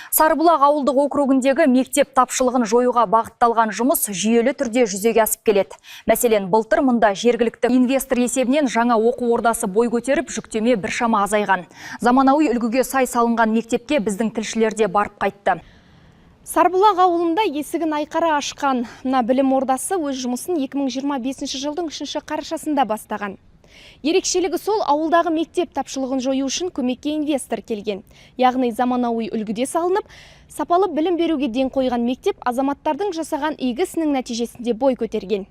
Сарыбұлақ ауылдық округіндегі мектеп тапшылығын жоюға бағытталған жұмыс жүйелі түрде жүзеге асып келеді. Мәселен, былтыр мұнда жергілікті инвестор есебінен жаңа оқу ордасы бой көтеріп, жүктеме біршама азайған. Заманауи үлгіге сай салынған мектепке біздің тілшілер де барып қайтты. Сарыбұлақ ауылында есігін айқара ашқан білім ордасы өз жұмысын 2025 жылдың 3 қарашасында бастаған. Ерекшелігі сол, ауылдағы мектеп тапшылығын жою үшін көмекке инвестор келген. Яғни заманауи үлгіде салынып, сапалы білім беруге ден қойған мектеп азаматтардың жасаған игі ісінің нәтижесінде бой көтерген.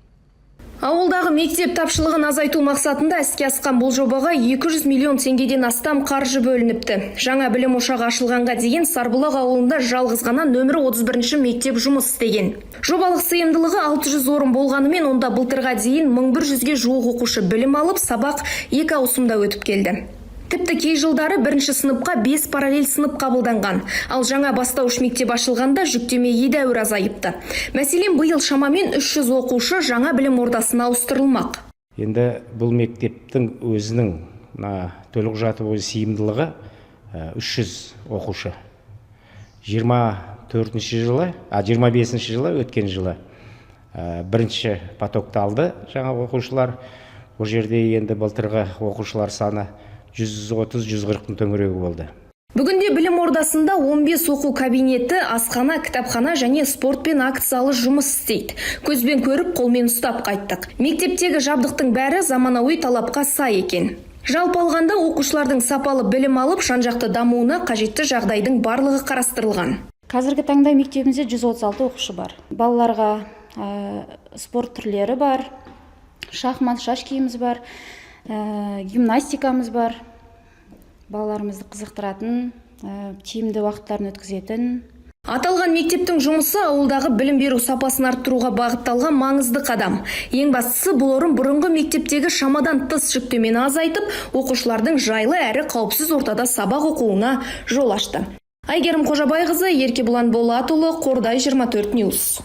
Ауылдағы мектеп тапшылығын азайту мақсатында іске асқан бұл жобаға 200 миллион теңгеден астам қаржы бөлініпті. Жаңа білім ошағы ашылғанға дейін Сарыбұлақ ауылында жалғыз ғана нөмірі 31 мектеп жұмыс істеген. Жобалық сыйымдылығы 600 орын болғанымен, онда былтырға дейін 1100-ге жуық оқушы білім алып, сабақ 2 ауысымда өтіп келді. Тіпті кей жылдары 1-ші сыныпқа 5 параллель сынып қабылданған. Ал жаңа бастауыш мектеп ашылғанда жүктеме едәуір азайыпты. Мәселен, биыл шамамен 300 оқушы жаңа білім ордасына ауыстырылмақ. Енді бұл мектептің өзінің төлқұжаты бойынша сыйымдылығы 300 оқушы. 25-ші жылы өткен жылы бірінші потокты алды жаңа оқушылар. Ол жерде енді былтырғы оқушылар саны 130-140 төңірегі болды. Бүгінде білім ордасында 15 оқу кабинеті, асхана, кітапхана және спорт пен акт залы жұмыс істейді. Көзбен көріп, қолмен ұстап қайттық. Мектептегі жабдықтың бәрі заманауи талапқа сай екен. Жалпы алғанда оқушылардың сапалы білім алып, жан-жақты дамуына қажетті жағдайдың барлығы қарастырылған. Қазіргі таңда мектебімізде 136 оқушы бар. Балаларға спорт түрлері бар, шахмат, шашкиіміз бар, гимнастикамыз бар. Балаларымызды қызықтыратын, тиімді уақыттарын өткізетін. Аталған мектептің жұмысы ауылдағы білім беру сапасын арттыруға бағытталған маңызды қадам. Ең бастысы, бұл орын бұрынғы мектептегі шамадан тыс жүктемені азайтып, оқушылардың жайлы әрі қауіпсіз ортада сабақ оқуына жол ашты. Айгерім Қожабайқызы, Еркебұлан Болатұлы, Қордай 24 Ньюс.